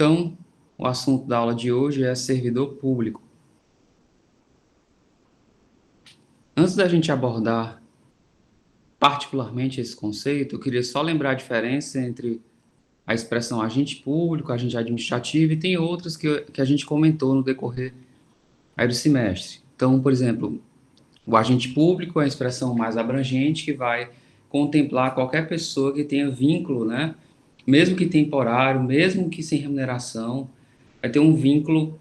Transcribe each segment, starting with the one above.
Então, o assunto da aula de hoje é servidor público. Antes da gente abordar particularmente esse conceito, eu queria só lembrar a diferença entre a expressão agente público, agente administrativo, e tem outras que a gente comentou no decorrer aí do semestre. Então, por exemplo, o agente público é a expressão mais abrangente que vai contemplar qualquer pessoa que tenha vínculo, né? Mesmo que temporário, mesmo que sem remuneração, vai ter um vínculo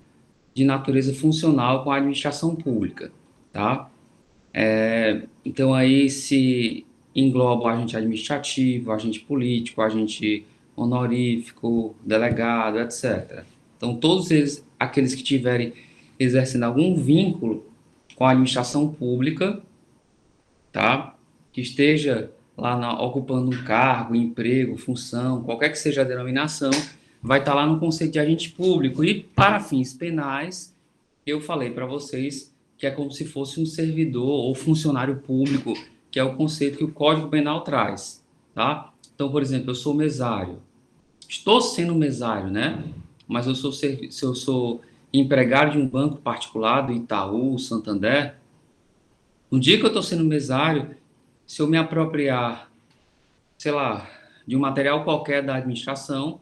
de natureza funcional com a administração pública, tá? Então, aí se engloba o agente administrativo, o agente político, o agente honorífico, delegado, etc. Então, todos eles, aqueles que tiverem exercendo algum vínculo com a administração pública, tá? Que esteja lá ocupando um cargo, emprego, função, qualquer que seja a denominação, vai estar lá no conceito de agente público. E para fins penais, eu falei para vocês que é como se fosse um servidor ou funcionário público, que é o conceito que o Código Penal traz, tá? Então, por exemplo, eu sou mesário. Estou sendo mesário, né? Mas se eu sou empregado de um banco particular, do Itaú, Santander, no dia que eu estou sendo mesário, se eu me apropriar, sei lá, de um material qualquer da administração,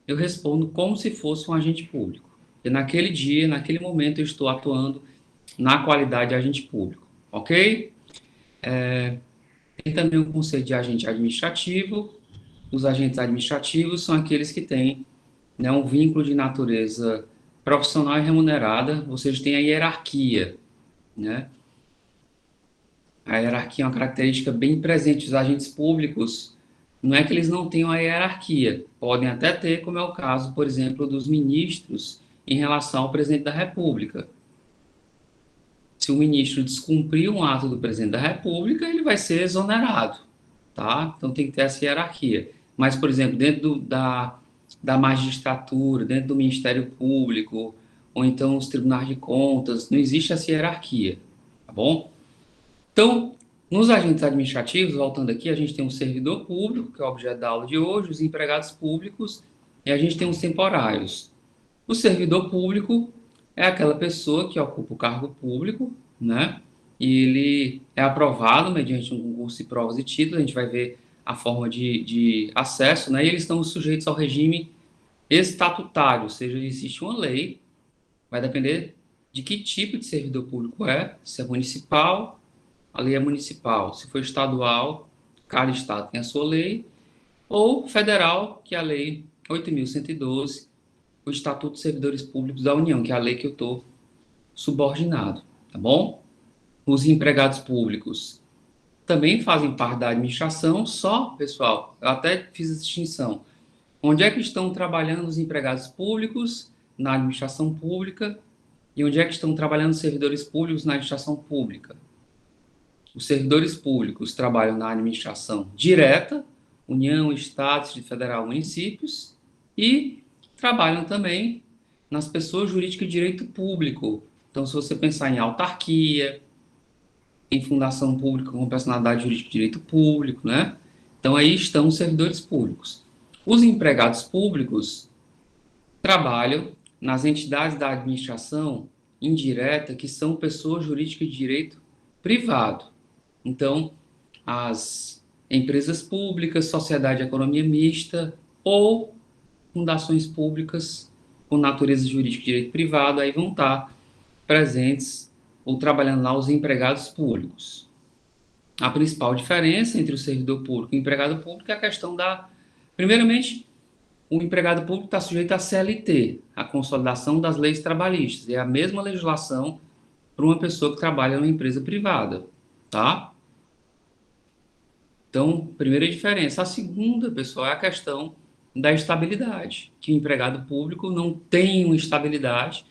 eu respondo como se fosse um agente público. E naquele dia, naquele momento, eu estou atuando na qualidade de agente público, ok? Tem também o conceito de agente administrativo. Os agentes administrativos são aqueles que têm, né, um vínculo de natureza profissional e remunerada, ou seja, tem a hierarquia, né? A hierarquia é uma característica bem presente dos agentes públicos. Não é que eles não tenham a hierarquia, podem até ter, como é o caso, por exemplo, dos ministros em relação ao presidente da República. Se o ministro descumprir um ato do presidente da República, ele vai ser exonerado, tá? Então tem que ter essa hierarquia. Mas, por exemplo, dentro da magistratura, dentro do Ministério Público, ou então os tribunais de contas, não existe essa hierarquia, tá bom? Então, nos agentes administrativos, voltando aqui, a gente tem um servidor público, que é o objeto da aula de hoje, os empregados públicos, e a gente tem os temporários. O servidor público é aquela pessoa que ocupa o cargo público, né? E ele é aprovado mediante um concurso de provas e títulos, a gente vai ver a forma de acesso, né? E eles estão sujeitos ao regime estatutário, ou seja, existe uma lei, vai depender de que tipo de servidor público é, se é municipal, a lei é municipal. Se for estadual, cada estado tem a sua lei, ou federal, que é a lei 8.112, o Estatuto dos Servidores Públicos da União, que é a lei que eu estou subordinado, tá bom? Os empregados públicos também fazem parte da administração, só, pessoal, eu até fiz a distinção. Onde é que estão trabalhando os empregados públicos na administração pública e onde é que estão trabalhando os servidores públicos na administração pública? Os servidores públicos trabalham na administração direta, União, Estado, Distrito Federal, municípios, e trabalham também nas pessoas jurídicas de direito público. Então, se você pensar em autarquia, em fundação pública com personalidade jurídica de direito público, né? Então, aí estão os servidores públicos. Os empregados públicos trabalham nas entidades da administração indireta, que são pessoas jurídicas de direito privado. Então, as empresas públicas, sociedade de economia mista ou fundações públicas com natureza jurídica de direito privado, aí vão estar presentes ou trabalhando lá os empregados públicos. A principal diferença entre o servidor público e o empregado público é a questão da... Primeiramente, o empregado público está sujeito à CLT, a consolidação das leis trabalhistas. É a mesma legislação para uma pessoa que trabalha numa empresa privada, tá? Então, primeira diferença. A segunda, pessoal, é a questão da estabilidade, que o empregado público não tem uma estabilidade,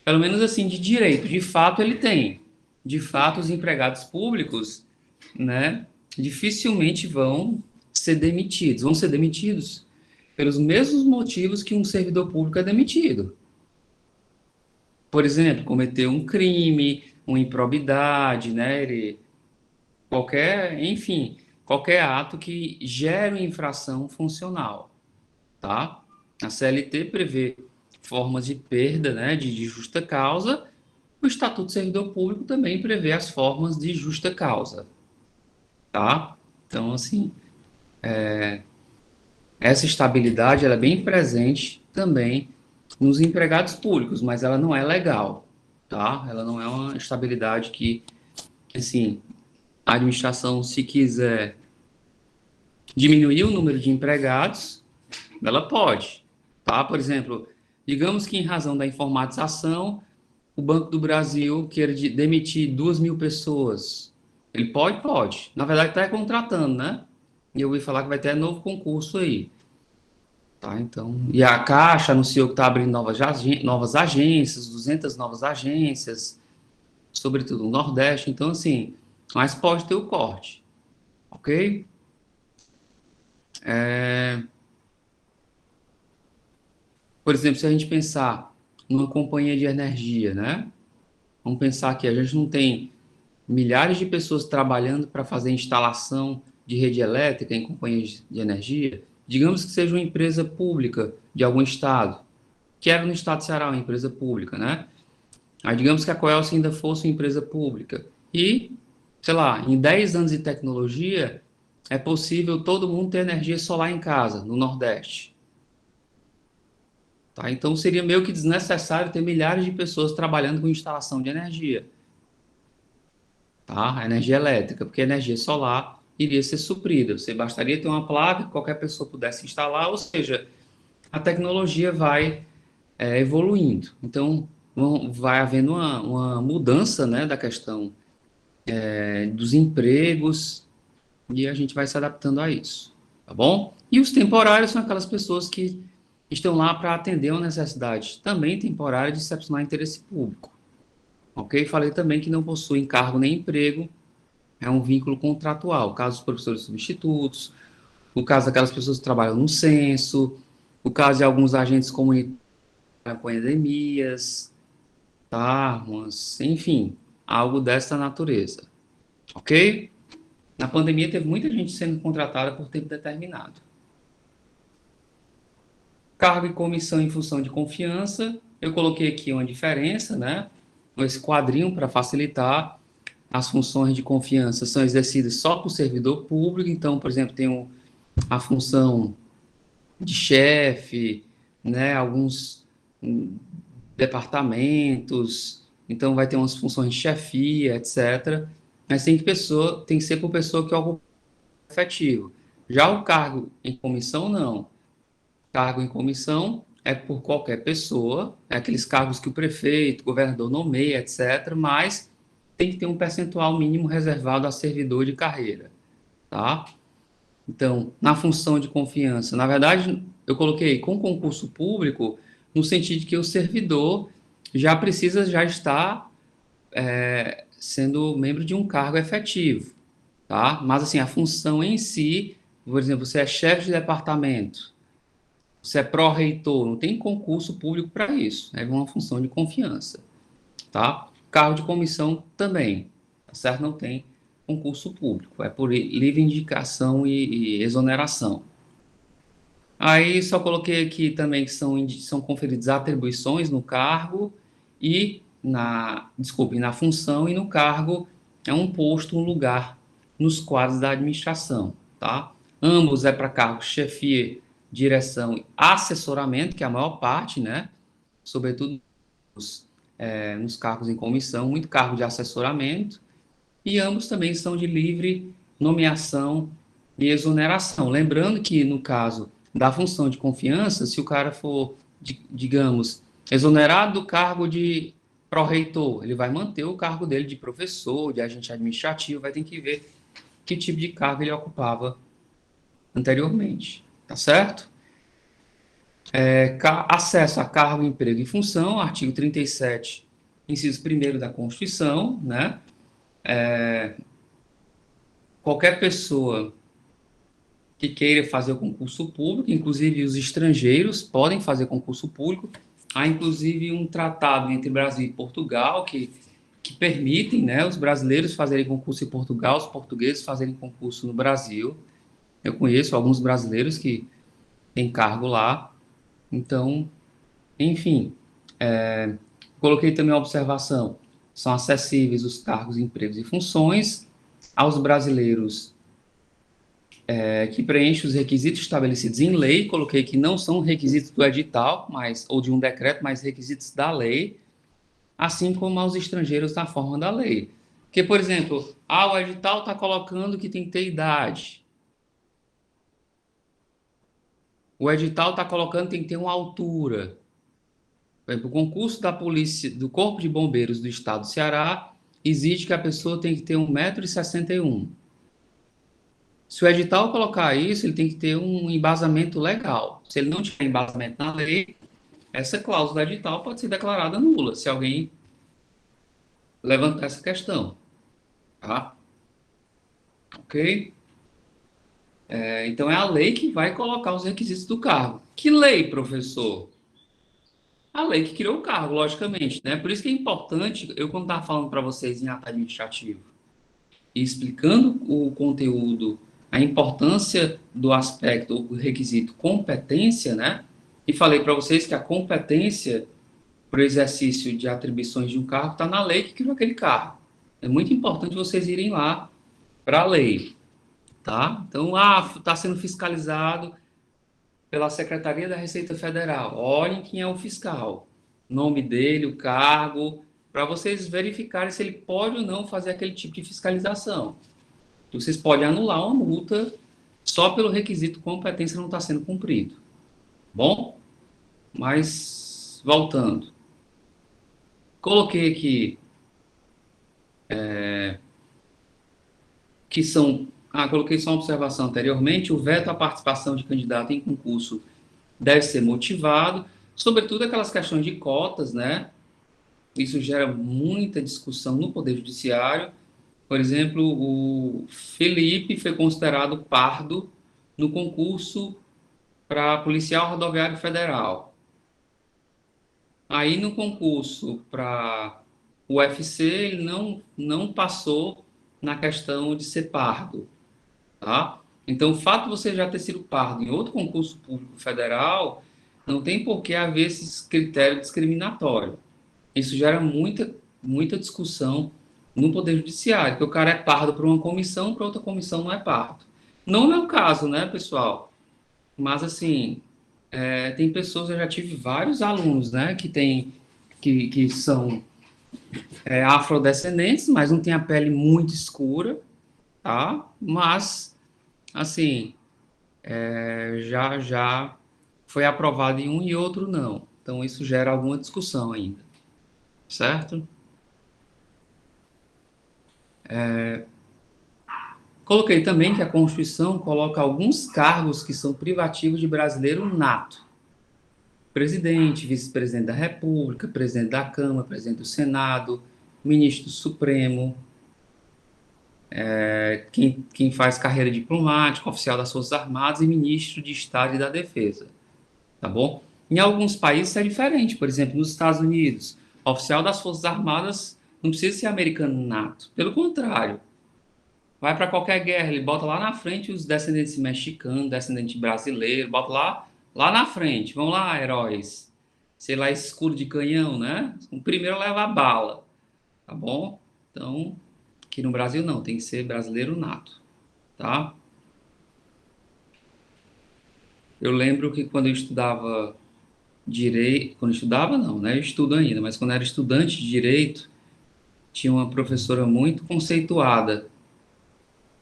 pelo menos assim, de direito. De fato, ele tem. De fato, os empregados públicos, né, dificilmente vão ser demitidos pelos mesmos motivos que um servidor público é demitido. Por exemplo, cometeu um crime, uma improbidade, né, enfim, qualquer ato que gere uma infração funcional, tá? A CLT prevê formas de perda, né, de justa causa. O Estatuto do Servidor Público também prevê as formas de justa causa, tá? Então, assim, essa estabilidade ela é bem presente também nos empregados públicos, mas ela não é legal, tá? Ela não é uma estabilidade que assim, a administração, se quiser diminuir o número de empregados, ela pode, tá? Por exemplo, digamos que em razão da informatização, o Banco do Brasil queira demitir 2.000 pessoas. Ele pode? Pode. Na verdade, está contratando, né? E eu ouvi falar que vai ter novo concurso aí. Tá, então, e a Caixa anunciou que está abrindo novas agências, 200 novas agências, sobretudo no Nordeste. Então, assim, mas pode ter o corte, ok? Por exemplo, se a gente pensar numa companhia de energia, né? Vamos pensar que a gente não tem milhares de pessoas trabalhando para fazer instalação de rede elétrica em companhias de energia. Digamos que seja uma empresa pública de algum estado, que era no estado de Ceará, uma empresa pública, né? Aí digamos que a Coelce ainda fosse uma empresa pública. E, sei lá, em 10 anos de tecnologia, é possível todo mundo ter energia solar em casa, no Nordeste. Tá? Então seria meio que desnecessário ter milhares de pessoas trabalhando com instalação de energia, tá? A energia elétrica, porque a energia solar iria ser suprida. Você bastaria ter uma placa que qualquer pessoa pudesse instalar, ou seja, a tecnologia vai evoluindo. Então, vai havendo uma mudança, né, da questão dos empregos e a gente vai se adaptando a isso, tá bom? E os temporários são aquelas pessoas que estão lá para atender uma necessidade também temporária de excepcional interesse público, ok? Falei também que não possuem cargo nem emprego, é um vínculo contratual. O caso dos professores substitutos, o caso daquelas pessoas que trabalham no censo, o caso de alguns agentes comunitários com endemias, tá? Enfim, algo dessa natureza, ok? Na pandemia teve muita gente sendo contratada por tempo determinado. Cargo e comissão em função de confiança, eu coloquei aqui uma diferença, né? Esse quadrinho para facilitar. As funções de confiança são exercidas só por servidor público, então, por exemplo, tem a função de chefe, né? Alguns departamentos, então vai ter umas funções de chefia, etc. Mas tem que ser por pessoa que ocupa efetivo. Já o cargo em comissão, não. Cargo em comissão é por qualquer pessoa, é aqueles cargos que o prefeito, o governador nomeia, etc., mas tem que ter um percentual mínimo reservado a servidor de carreira, tá? Então, na função de confiança, na verdade, eu coloquei com concurso público, no sentido de que o servidor já estar sendo membro de um cargo efetivo, tá? Mas, assim, a função em si, por exemplo, você é chefe de departamento, você é pró-reitor, não tem concurso público para isso, é uma função de confiança, tá? Cargo de comissão também, tá certo? Não tem concurso público, é por livre indicação e exoneração. Aí só coloquei aqui também que são conferidas atribuições no cargo e na função e no cargo é um posto, um lugar nos quadros da administração, tá? Ambos é para cargos chefia, direção e assessoramento, que é a maior parte, né? Sobretudo nos cargos em comissão, muito cargo de assessoramento, e ambos também são de livre nomeação e exoneração. Lembrando que, no caso da função de confiança, se o cara for, digamos, exonerado do cargo de pró-reitor, ele vai manter o cargo dele de professor, de agente administrativo, vai ter que ver que tipo de cargo ele ocupava anteriormente, tá certo? Acesso a cargo, emprego e função, artigo 37, inciso 1º da Constituição, né? Qualquer pessoa que queira fazer o concurso público, inclusive os estrangeiros podem fazer concurso público. Há, inclusive, um tratado entre Brasil e Portugal que permitem, né, os brasileiros fazerem concurso em Portugal, os portugueses fazerem concurso no Brasil. Eu conheço alguns brasileiros que têm cargo lá. Então, enfim, coloquei também a observação: são acessíveis os cargos, empregos e funções aos brasileiros que preenchem os requisitos estabelecidos em lei. Coloquei que não são requisitos do edital, ou de um decreto, mas requisitos da lei, assim como aos estrangeiros na forma da lei. Porque, por exemplo, o edital está colocando que tem que ter idade. O edital está colocando que tem que ter uma altura. Por exemplo, o concurso da polícia, do Corpo de Bombeiros do Estado do Ceará, exige que a pessoa tem que ter 1,61 m. Se o edital colocar isso, ele tem que ter um embasamento legal. Se ele não tiver embasamento na lei, essa cláusula do edital pode ser declarada nula, se alguém levantar essa questão. Tá? Ok? Então, é a lei que vai colocar os requisitos do cargo. Que lei, professor? A lei que criou o cargo, logicamente, né? Por isso que é importante, eu quando estava falando para vocês em ato administrativo, e explicando o conteúdo, a importância do aspecto, o requisito competência, né? E falei para vocês que a competência para o exercício de atribuições de um cargo está na lei que criou aquele cargo. É muito importante vocês irem lá para a lei, tá? Então, está sendo fiscalizado pela Secretaria da Receita Federal. Olhem quem é o fiscal, nome dele, o cargo, para vocês verificarem se ele pode ou não fazer aquele tipo de fiscalização. Vocês podem anular uma multa só pelo requisito competência não estar sendo cumprido. Bom, mas voltando. Coloquei aqui que são. Coloquei só uma observação anteriormente: o veto à participação de candidato em concurso deve ser motivado, sobretudo aquelas questões de cotas, né? Isso gera muita discussão no Poder Judiciário. Por exemplo, o Felipe foi considerado pardo no concurso para policial rodoviário federal. Aí, no concurso para o UFC, ele não passou na questão de ser pardo, tá? Então, o fato de você já ter sido pardo em outro concurso público federal, não tem por que haver esses critérios discriminatórios. Isso gera muita discussão no Poder Judiciário, que o cara é pardo para uma comissão, para outra comissão não é pardo. Não é o meu caso, né, pessoal? Mas, assim, tem pessoas, eu já tive vários alunos, né, que são afrodescendentes, mas não tem a pele muito escura, tá? Mas, assim, já foi aprovado em um e outro não. Então, isso gera alguma discussão ainda, certo? Coloquei também que a Constituição coloca alguns cargos que são privativos de brasileiro nato. Presidente, vice-presidente da República, presidente da Câmara, presidente do Senado, ministro do Supremo, quem faz carreira diplomática, oficial das Forças Armadas e ministro de Estado e da Defesa, tá bom? Em alguns países é diferente, por exemplo, nos Estados Unidos, oficial das Forças Armadas não precisa ser americano nato, pelo contrário, vai para qualquer guerra, ele bota lá na frente os descendentes mexicanos, descendente brasileiro, bota lá na frente, vão lá, heróis, sei lá, escudo de canhão, né? O primeiro a levar bala, tá bom? Então, aqui no Brasil não, tem que ser brasileiro nato, tá? Eu lembro que quando eu estudava direito, quando eu estudava não, né? Eu estudo ainda, mas quando eu era estudante de direito, tinha uma professora muito conceituada,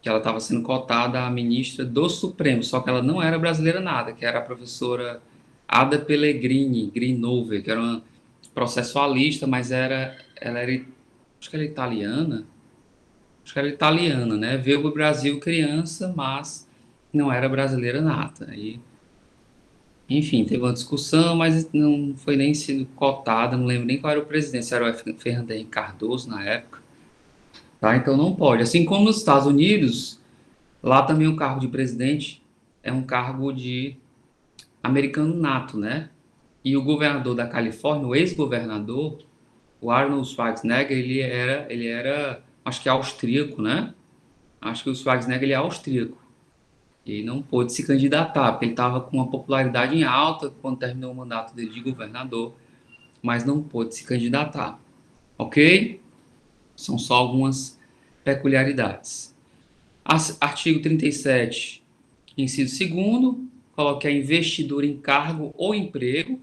que ela estava sendo cotada a ministra do Supremo, só que ela não era brasileira nada, que era a professora Ada Pellegrini Grinover, que era uma processualista, mas ela era, acho que ela é italiana, acho que ela é italiana, né? Veio para o Brasil criança, mas não era brasileira nata. E, enfim, teve uma discussão, mas não foi nem sido cotada, não lembro nem qual era o presidente, se era o Fernando Henrique Cardoso na época, tá? Então não pode. Assim como nos Estados Unidos, lá também o cargo de presidente é um cargo de americano nato, né? E o governador da Califórnia, o ex-governador, o Arnold Schwarzenegger, acho que austríaco, né? Acho que o Schwarzenegger ele é austríaco. E não pôde se candidatar, porque ele estava com uma popularidade em alta quando terminou o mandato dele de governador, mas não pôde se candidatar. Ok? São só algumas peculiaridades. Artigo 37, inciso segundo, coloque a investidor em cargo ou emprego.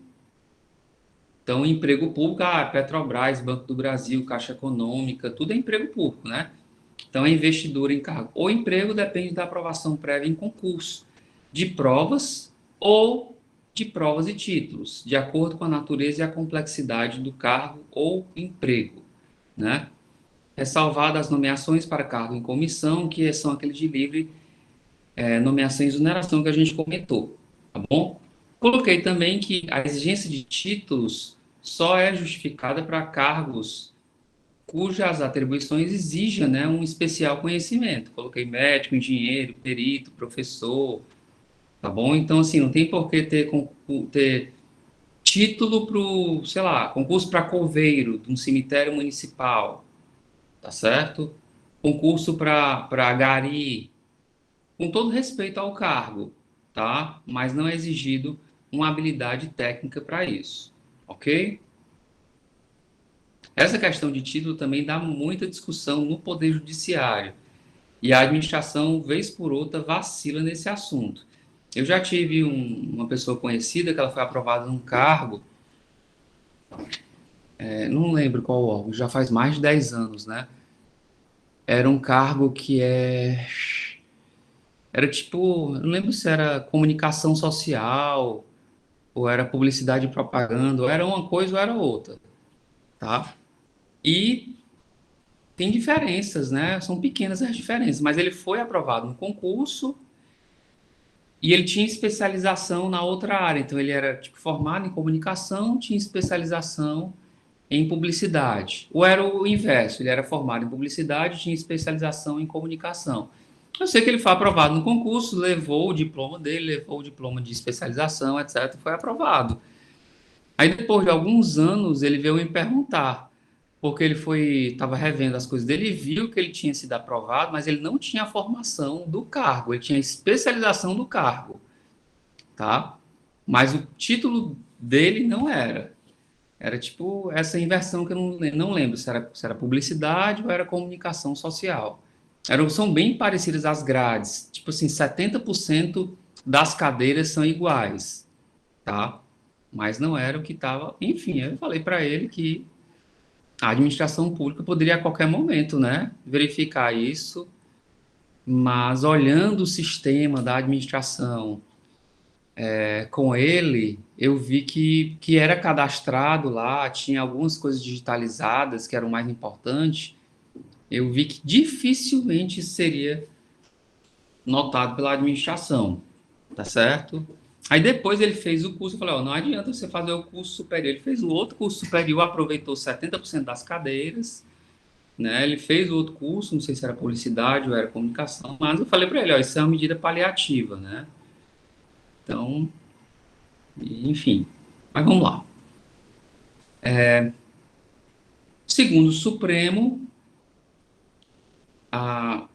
Então, emprego público, Petrobras, Banco do Brasil, Caixa Econômica, tudo é emprego público, né? Então, é investidor em cargo ou emprego depende da aprovação prévia em concurso, de provas ou de provas e títulos, de acordo com a natureza e a complexidade do cargo ou emprego, né? Ressalvadas as nomeações para cargo em comissão, que são aqueles de livre nomeação e exoneração que a gente comentou, tá bom? Coloquei também que a exigência de títulos só é justificada para cargos cujas atribuições exijam, né, um especial conhecimento. Coloquei médico, engenheiro, perito, professor, tá bom? Então, assim, não tem por que ter título para o, sei lá, concurso para coveiro de um cemitério municipal, tá certo? Concurso para gari, com todo respeito ao cargo, tá? Mas não é exigido uma habilidade técnica para isso, ok? Essa questão de título também dá muita discussão no Poder Judiciário e a administração, vez por outra, vacila nesse assunto. Eu já tive uma pessoa conhecida que ela foi aprovada num cargo, não lembro qual órgão, já faz mais de 10 anos, né? Era um cargo era tipo, não lembro se era comunicação social, ou era publicidade e propaganda, ou era uma coisa ou era outra, tá? E tem diferenças, né? São pequenas as diferenças, mas ele foi aprovado no concurso e ele tinha especialização na outra área. Então ele era tipo formado em comunicação, tinha especialização em publicidade. Ou era o inverso, ele era formado em publicidade, tinha especialização em comunicação. Eu sei que ele foi aprovado no concurso, levou o diploma dele, levou o diploma de especialização, etc, foi aprovado. Aí depois de alguns anos ele veio me perguntar, porque ele estava revendo as coisas dele e viu que ele tinha sido aprovado, mas ele não tinha a formação do cargo, ele tinha a especialização do cargo, tá? Mas o título dele não era. Era tipo essa inversão que eu não lembro se era publicidade ou era comunicação social. São bem parecidas as grades, tipo assim, 70% das cadeiras são iguais, tá? Mas não era o que estava. Enfim, eu falei para ele que a administração pública poderia a qualquer momento, né, verificar isso, mas olhando o sistema da administração com ele, eu vi que era cadastrado lá, tinha algumas coisas digitalizadas que eram mais importantes, eu vi que dificilmente seria notado pela administração, tá certo? Aí depois ele fez o curso, eu falei, ó, não adianta você fazer o curso superior. Ele fez o outro curso superior, aproveitou 70% das cadeiras, né? Ele fez o outro curso, não sei se era publicidade ou era comunicação, mas eu falei para ele, ó, isso é uma medida paliativa, né? Então, enfim. Mas vamos lá. Segundo o Supremo, a,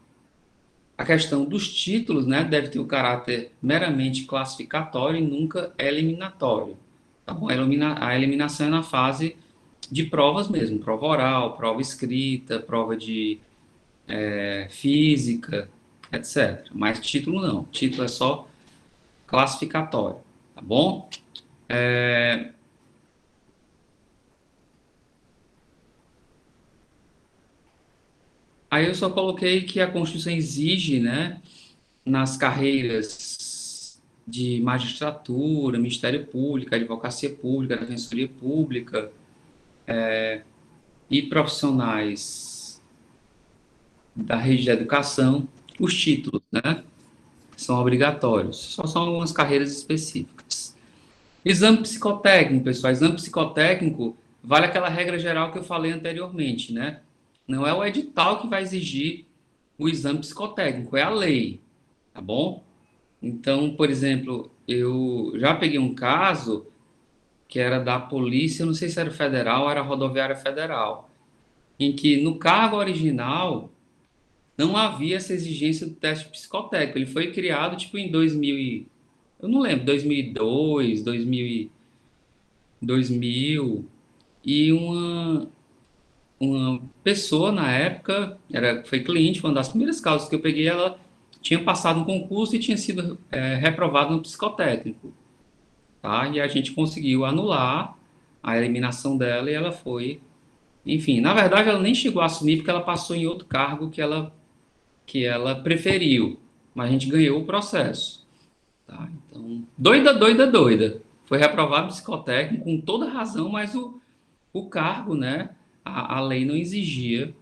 a questão dos títulos, né, deve ter o caráter meramente classificatório e nunca eliminatório. Tá bom? A eliminação é na fase de provas mesmo, prova oral, prova escrita, prova de física, etc. Mas título não. Título é só classificatório, tá bom? Aí eu só coloquei que a Constituição exige, né, nas carreiras de magistratura, Ministério Público, Advocacia Pública, Defensoria Pública e profissionais da rede de educação, os títulos, né, são obrigatórios. Só são algumas carreiras específicas. Exame psicotécnico, pessoal. Exame psicotécnico vale aquela regra geral que eu falei anteriormente, né? Não é o edital que vai exigir o exame psicotécnico, é a lei, tá bom? Então, por exemplo, eu já peguei um caso que era da polícia, eu não sei se era federal ou era rodoviária federal, em que no cargo original não havia essa exigência do teste psicotécnico. Ele foi criado, tipo, em 2000 eu não lembro, 2002, 2000, e uma pessoa na época, foi cliente, foi uma das primeiras causas que eu peguei, ela tinha passado um concurso e tinha sido reprovada no psicotécnico, tá? E a gente conseguiu anular a eliminação dela e ela foi, enfim, na verdade ela nem chegou a assumir porque ela passou em outro cargo que ela preferiu, mas a gente ganhou o processo, tá? Então, doida, doida, doida. Foi reprovado no psicotécnico com toda razão, mas o cargo, né? A lei não exigia,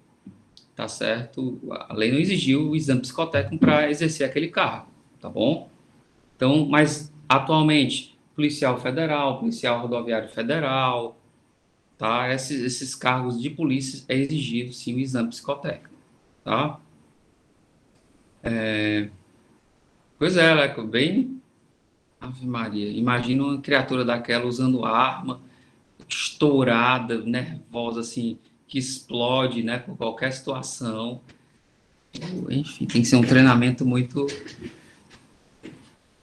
tá certo? A lei não exigiu o exame psicotécnico para exercer aquele cargo, tá bom? Então, mas atualmente, policial federal, policial rodoviário federal, tá? Esses cargos de polícia é exigido sim o exame psicotécnico, tá? Pois é, Leco, bem. Ave Maria, imagina uma criatura daquela usando arma, estourada, nervosa, assim, que explode, né, por qualquer situação. Enfim, tem que ser um treinamento muito,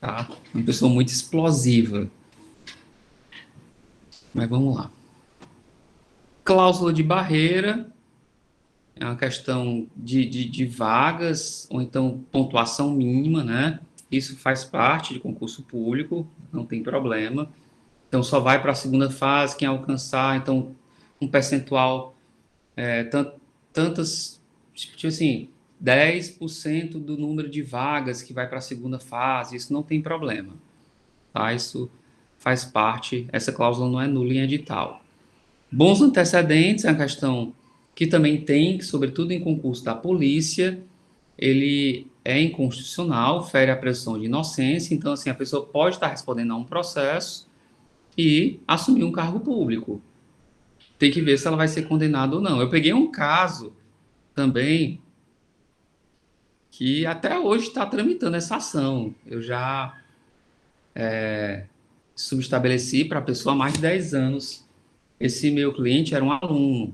tá? Uma pessoa muito explosiva. Mas vamos lá. Cláusula de barreira é uma questão de vagas, ou então pontuação mínima, né? Isso faz parte de concurso público, não tem problema. Então, só vai para a segunda fase quem alcançar, então, um percentual, tantas, tipo assim, 10% do número de vagas que vai para a segunda fase, isso não tem problema, tá? Isso faz parte, essa cláusula não é nula em edital. Bons antecedentes é uma questão que também tem, sobretudo em concurso da polícia, ele é inconstitucional, fere a presunção de inocência, então, assim, a pessoa pode estar respondendo a um processo e assumir um cargo público. Tem que ver se ela vai ser condenada ou não. Eu peguei um caso também que até hoje está tramitando essa ação. Eu já subestabeleci para a pessoa há mais de 10 anos. Esse meu cliente era um aluno,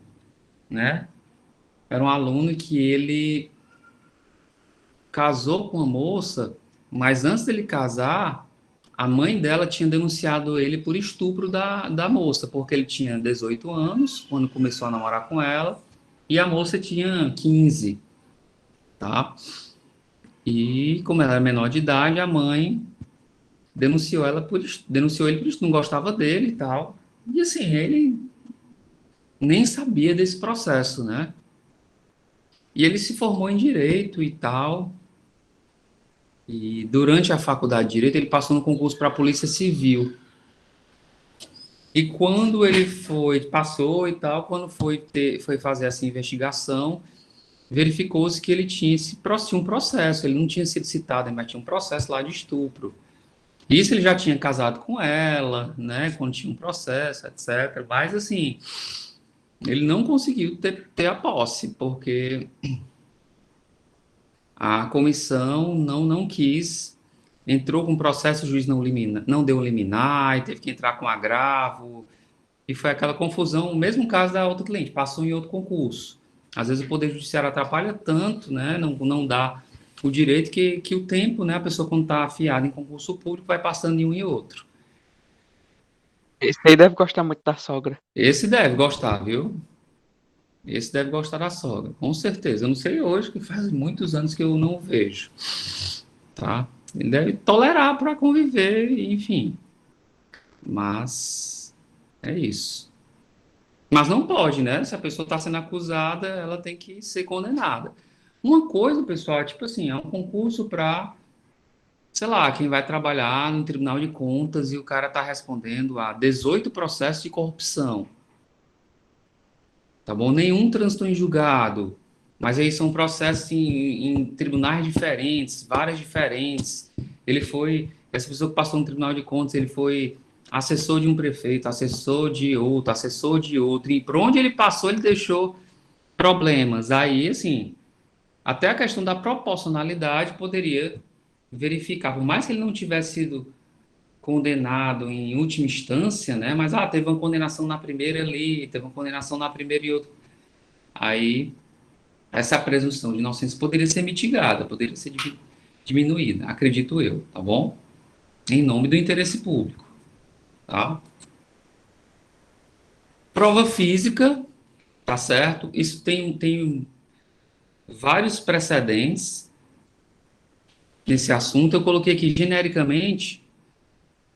né? Era um aluno que ele casou com uma moça, mas antes dele casar, a mãe dela tinha denunciado ele por estupro da moça, porque ele tinha 18 anos quando começou a namorar com ela, e a moça tinha 15, tá? E como ela era menor de idade, a mãe denunciou ele por isso, não gostava dele e tal. E assim, ele nem sabia desse processo, né? E ele se formou em direito e tal. E durante a faculdade de direito, ele passou no concurso para a Polícia Civil. E quando ele passou e tal, quando foi fazer essa investigação, verificou-se que ele tinha um processo, ele não tinha sido citado, mas tinha um processo lá de estupro. Isso ele já tinha casado com ela, né, quando tinha um processo, etc. Mas, assim, ele não conseguiu ter a posse, porque a comissão não quis, entrou com processo, o juiz não deu liminar, e teve que entrar com agravo, e foi aquela confusão, o mesmo caso da outra cliente, passou em outro concurso. Às vezes o Poder Judiciário atrapalha tanto, né, não dá o direito que o tempo, né, a pessoa quando está afiada em concurso público vai passando de um e outro. Esse aí deve gostar muito da sogra. Esse deve gostar, viu? Esse deve gostar da sogra, com certeza. Eu não sei hoje, que faz muitos anos que eu não o vejo, tá? Ele deve tolerar para conviver, enfim. Mas é isso. Mas não pode, né? Se a pessoa está sendo acusada, ela tem que ser condenada. Uma coisa, pessoal, é tipo assim, é um concurso para, sei lá, quem vai trabalhar no Tribunal de Contas e o cara está respondendo a 18 processos de corrupção. Tá bom? Nenhum trânsito em julgado, mas aí são processos em tribunais diferentes, várias diferentes. Essa pessoa que passou no Tribunal de Contas, ele foi assessor de um prefeito, assessor de outro, e por onde ele passou, ele deixou problemas. Aí, assim, até a questão da proporcionalidade poderia verificar, por mais que ele não tivesse sido condenado em última instância, né? Mas teve uma condenação na primeira ali, teve uma condenação na primeira e outra. Aí essa presunção de inocência poderia ser mitigada, poderia ser diminuída, acredito eu, tá bom? Em nome do interesse público, tá? Prova física, tá certo? Isso tem vários precedentes nesse assunto. Eu coloquei aqui genericamente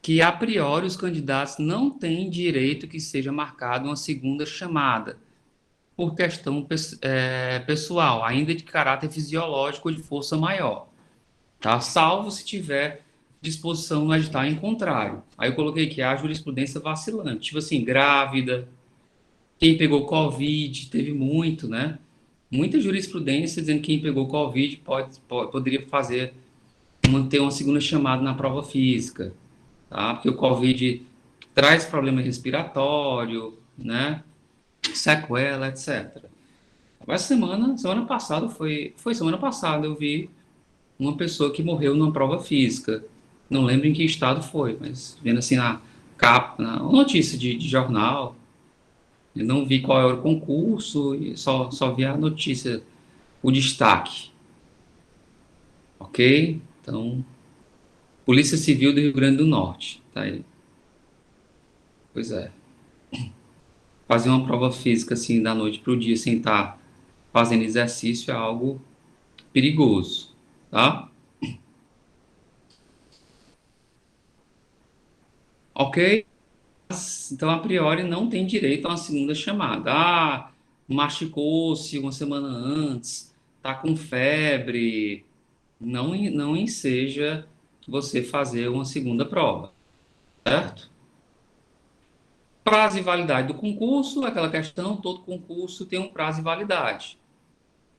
que, a priori, os candidatos não têm direito que seja marcada uma segunda chamada, por questão pessoal, ainda de caráter fisiológico ou de força maior, tá? Salvo se tiver disposição no edital em contrário. Aí eu coloquei que há jurisprudência vacilante, tipo assim, grávida, quem pegou Covid, teve muito, né? Muita jurisprudência dizendo que quem pegou Covid poderia manter uma segunda chamada na prova física, tá? Porque o Covid traz problema respiratório, né? Sequela, etc. Agora, semana passada, foi semana passada, eu vi uma pessoa que morreu numa prova física. Não lembro em que estado foi, mas vendo assim na capa, na notícia de jornal, eu não vi qual era o concurso, e só vi a notícia, o destaque, ok? Então, Polícia Civil do Rio Grande do Norte, tá aí. Pois é. Fazer uma prova física assim da noite para o dia sem estar fazendo exercício é algo perigoso, tá? Ok? Então, a priori, não tem direito a uma segunda chamada. Ah, machucou-se uma semana antes, tá com febre. Não enseja você fazer uma segunda prova, certo? Prazo e validade do concurso, aquela questão, todo concurso tem um prazo e validade.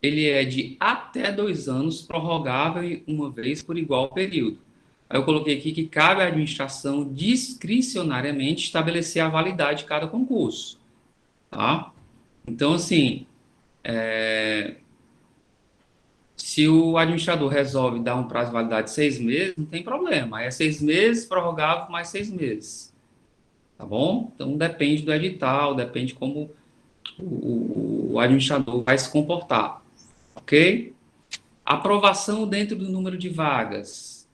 Ele é de até 2 anos, prorrogável uma vez por igual período. Aí eu coloquei aqui que cabe à administração discricionariamente estabelecer a validade de cada concurso, tá? Então, assim, se o administrador resolve dar um prazo de validade de 6 meses, não tem problema. Aí é 6 meses, prorrogável mais 6 meses, tá bom? Então, depende do edital, depende como o administrador vai se comportar, ok? Aprovação dentro do número de vagas.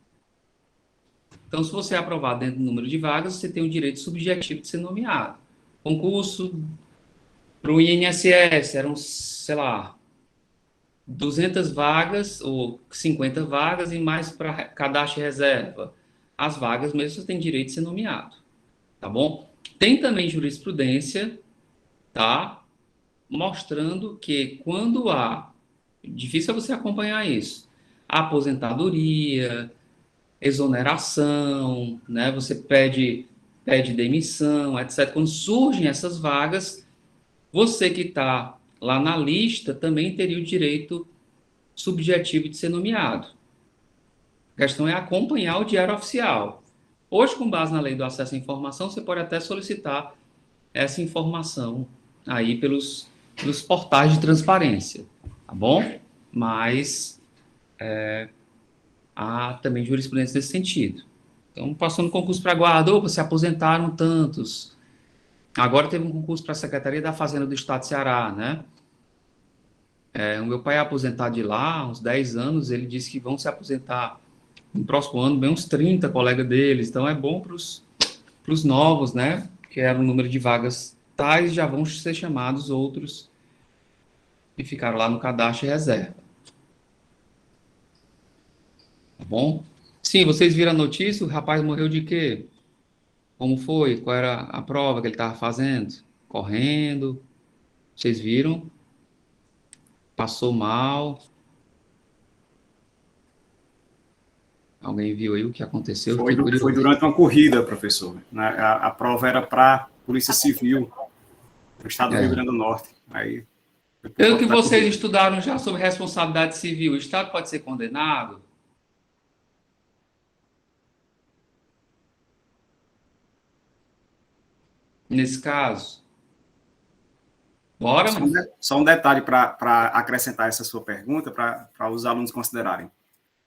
Então, se você é aprovado dentro do número de vagas, você tem o direito subjetivo de ser nomeado. Concurso para o INSS eram, sei lá, 200 vagas ou 50 vagas e mais para cadastro e reserva. As vagas mesmo você tem direito de ser nomeado, tá bom? Tem também jurisprudência, tá? Mostrando que quando há, difícil é você acompanhar isso, aposentadoria, exoneração, né? Você pede demissão, etc. Quando surgem essas vagas, você que está lá na lista também teria o direito subjetivo de ser nomeado. A questão é acompanhar o diário oficial. Hoje, com base na lei do acesso à informação, você pode até solicitar essa informação aí pelos portais de transparência, tá bom? Mas há também jurisprudência nesse sentido. Então, passou no concurso para guarda, opa, se aposentaram tantos. Agora teve um concurso para a Secretaria da Fazenda do Estado de Ceará, né? O meu pai é aposentado de lá, há uns 10 anos, ele disse que vão se aposentar no próximo ano, bem uns 30 colegas deles. Então, é bom para os novos, né? Que era o número de vagas tais, já vão ser chamados outros que ficaram lá no cadastro e reserva. Tá bom? Sim, vocês viram a notícia? O rapaz morreu de quê? Como foi? Qual era a prova que ele estava fazendo? Correndo? Vocês viram? Passou mal? Alguém viu aí o que aconteceu? Foi, Fiquei foi curioso. durante uma corrida, professor. A prova era para Polícia Civil do Estado do Rio É. Grande do Norte. Aí, foi por Pelo que conta da vocês corrida. estudaram já sobre responsabilidade civil, o Estado pode ser condenado nesse caso? Bora, mano. Só um detalhe para acrescentar essa sua pergunta, para os alunos considerarem.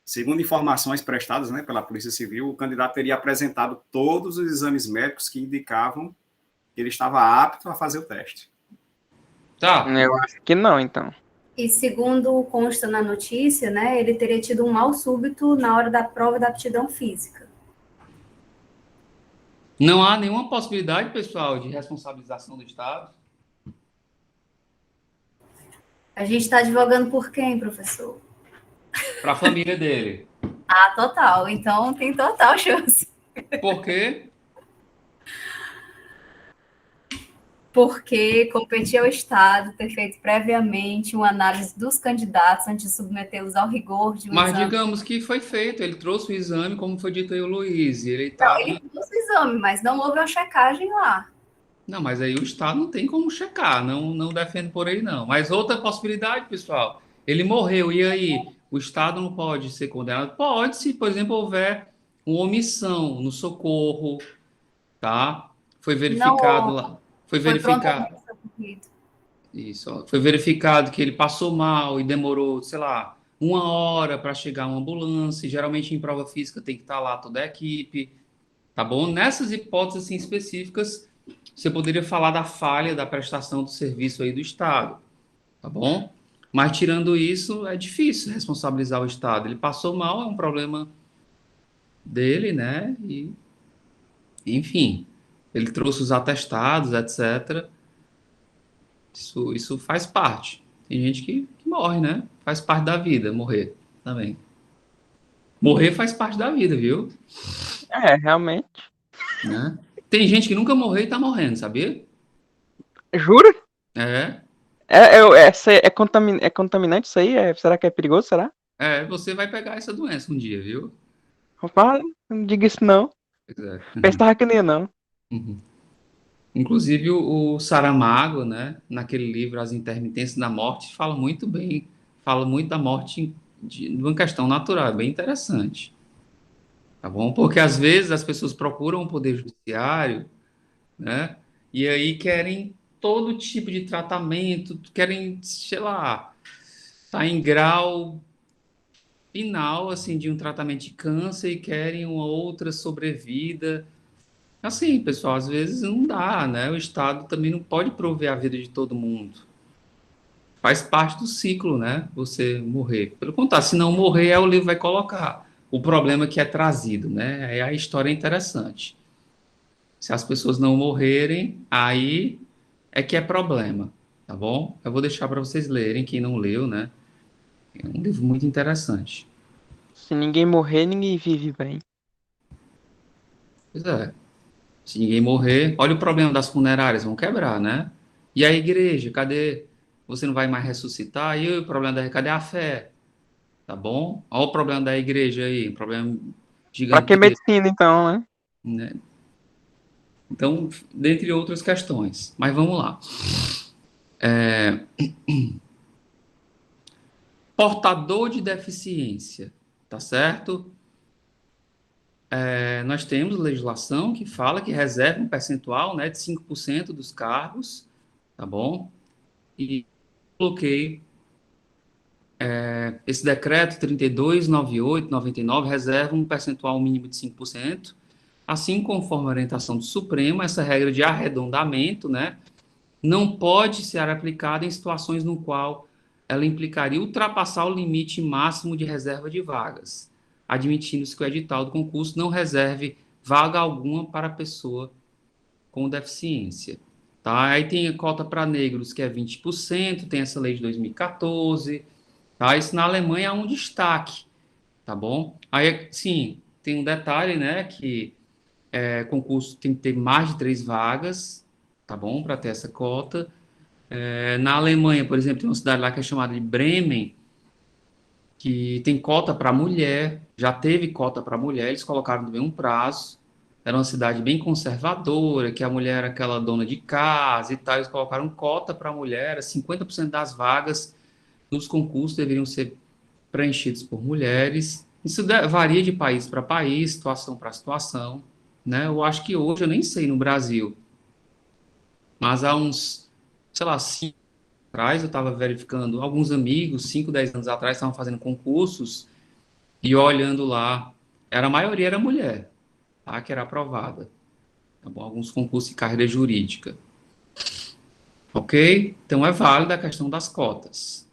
Segundo informações prestadas, né, pela Polícia Civil, o candidato teria apresentado todos os exames médicos que indicavam que ele estava apto a fazer o teste. Tá. Eu acho que não, então. E segundo consta na notícia, né, ele teria tido um mal súbito na hora da prova da aptidão física. Não há nenhuma possibilidade, pessoal, de responsabilização do Estado? A gente está advogando por quem, professor? Para a família dele. Ah, total. Então tem total chance. Por quê? Porque competia ao Estado ter feito previamente uma análise dos candidatos antes de submetê-los ao rigor de um Mas exame. digamos que foi feito, ele trouxe o exame, como foi dito aí o Luiz, e ele Não, estava. ele fez o exame, mas não houve uma checagem lá. Não, mas aí o Estado não tem como checar, não defendo por aí não. Mas outra possibilidade, pessoal, ele morreu, e aí? O Estado não pode ser condenado? Pode, se, por exemplo, houver uma omissão no socorro, tá? Foi verificado Não lá, foi foi verificado, prontamente socorrido. isso, ó, foi verificado que ele passou mal e demorou, sei lá, 1 hora para chegar uma ambulância, e geralmente em prova física tem que estar lá toda a equipe, tá bom? Nessas hipóteses assim, específicas, você poderia falar da falha da prestação do serviço aí do Estado, tá bom? Mas tirando isso, é difícil responsabilizar o Estado. Ele passou mal, é um problema dele, né? E, enfim, ele trouxe os atestados, etc. Isso faz parte. Tem gente que morre, né? Faz parte da vida, morrer também. Morrer faz parte da vida, viu? É, realmente. Né? Tem gente que nunca morreu e tá morrendo, sabia? Jura? É, É contaminante isso aí? Será que é perigoso? Será? você vai pegar essa doença um dia, viu? Fala, não diga isso não. Pois é. Pensava que nem não. Uhum. Inclusive o Saramago, né, naquele livro As Intermitências da Morte, fala muito bem, fala muito da morte de uma questão natural, é bem interessante, tá bom? Porque às vezes as pessoas procuram o poder judiciário, né, e aí querem todo tipo de tratamento, querem, sei lá, tá em grau final, assim, de um tratamento de câncer e querem uma outra sobrevida. Assim, pessoal, às vezes não dá, né? O Estado também não pode prover a vida de todo mundo. Faz parte do ciclo, né? Você morrer. Pelo contrário, se não morrer, o livro vai colocar. O problema que é trazido, né? Aí a história é interessante. Se as pessoas não morrerem, aí é que é problema, tá bom? Eu vou deixar para vocês lerem, quem não leu, né? É um livro muito interessante. Se ninguém morrer, ninguém vive bem. Pois é. Se ninguém morrer, olha o problema das funerárias, vão quebrar, né? E a igreja, cadê? Você não vai mais ressuscitar? E o problema da cadê a fé? Tá bom? Olha o problema da igreja aí, um problema Pra que gigantesco, medicina, então, né? né? Então, dentre outras questões. Mas vamos lá. Portador de deficiência, tá certo? Nós temos legislação que fala que reserva um percentual, né, de 5% dos cargos, tá bom? E coloquei esse decreto 3298/99 reserva um percentual mínimo de 5%, assim conforme a orientação do Supremo, essa regra de arredondamento, né, não pode ser aplicada em situações no qual ela implicaria ultrapassar o limite máximo de reserva de vagas, admitindo-se que o edital do concurso não reserve vaga alguma para pessoa com deficiência. Tá? Aí tem a cota para negros, que é 20%, tem essa lei de 2014, tá? Isso na Alemanha é um destaque, tá bom? Aí, sim, tem um detalhe, né, que concurso tem que ter mais de 3 vagas, tá bom, para ter essa cota. Na Alemanha, por exemplo, tem uma cidade lá que é chamada de Bremen, que tem cota para mulher, já teve cota para mulher, eles colocaram também um prazo. Era uma cidade bem conservadora, que a mulher era aquela dona de casa e tal, eles colocaram cota para mulher, 50% das vagas nos concursos deveriam ser preenchidos por mulheres. Isso varia de país para país, situação para situação, né? Eu acho que hoje, eu nem sei no Brasil, mas há uns, sei lá, 5 anos atrás, eu estava verificando, alguns amigos, 5, 10 anos atrás, estavam fazendo concursos e olhando lá, a maioria era mulher, tá? Que era aprovada, tá bom? Alguns concursos de carreira jurídica, ok? Então é válida a questão das cotas.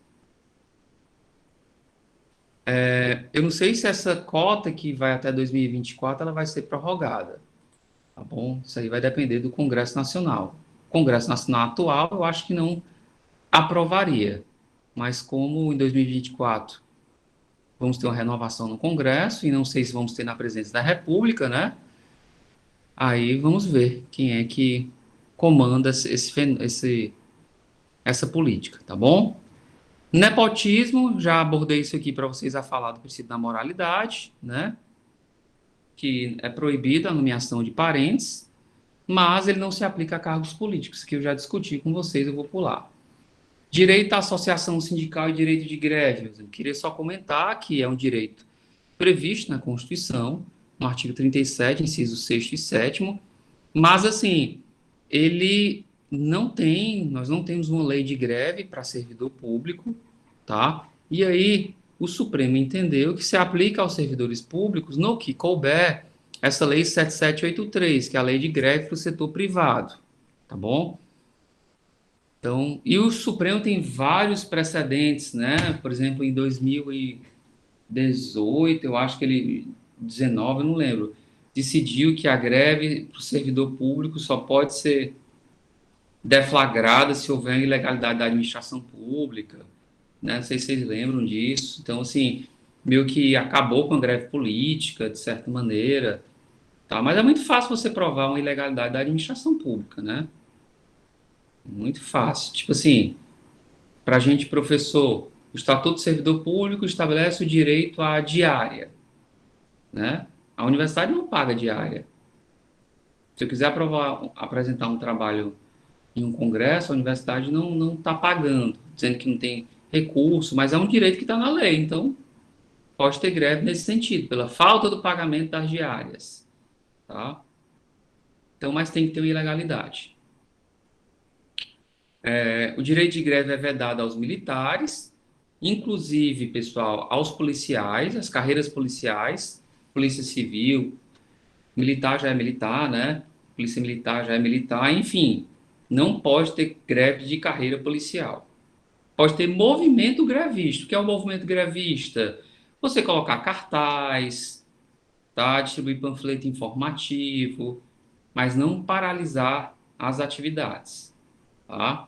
Eu não sei se essa cota que vai até 2024 ela vai ser prorrogada, tá bom? Isso aí vai depender do Congresso Nacional. O Congresso Nacional atual, eu acho que não aprovaria, mas como em 2024 vamos ter uma renovação no Congresso e não sei se vamos ter na presidência da República, né? Aí vamos ver quem é que comanda essa política, tá bom? Nepotismo, já abordei isso aqui para vocês a falar do princípio da moralidade, né? Que é proibida a nomeação de parentes, mas ele não se aplica a cargos políticos, que eu já discuti com vocês, eu vou pular. Direito à associação sindical e direito de greve. Eu queria só comentar que é um direito previsto na Constituição, no artigo 37, incisos 6º e 7º, mas, assim, ele não tem, nós não temos uma lei de greve para servidor público, tá? E aí, o Supremo entendeu que se aplica aos servidores públicos no que couber essa lei 7783, que é a lei de greve para o setor privado, tá bom? Então, e o Supremo tem vários precedentes, né? Por exemplo, em 2018, eu acho que ele, 19, eu não lembro, decidiu que a greve para o servidor público só pode ser deflagrada se houver ilegalidade da administração pública, né? Não sei se vocês lembram disso. Então, assim, meio que acabou com a greve política, de certa maneira, tá? Mas é muito fácil você provar uma ilegalidade da administração pública, né? Muito fácil. Tipo assim, para a gente, professor, o Estatuto do Servidor Público estabelece o direito à diária, né? A universidade não paga diária. Se eu quiser apresentar um trabalho em um congresso, a universidade não está pagando, dizendo que não tem recurso, mas é um direito que está na lei, então pode ter greve nesse sentido, pela falta do pagamento das diárias, tá? Então, mas tem que ter uma ilegalidade. O direito de greve é vedado aos militares, inclusive, pessoal, aos policiais, as carreiras policiais, polícia civil, militar já é militar, né? Polícia militar já é militar, enfim, não pode ter greve de carreira policial. Pode ter movimento grevista. O que é o movimento grevista? Você colocar cartaz, tá? Distribuir panfleto informativo, mas não paralisar as atividades, tá?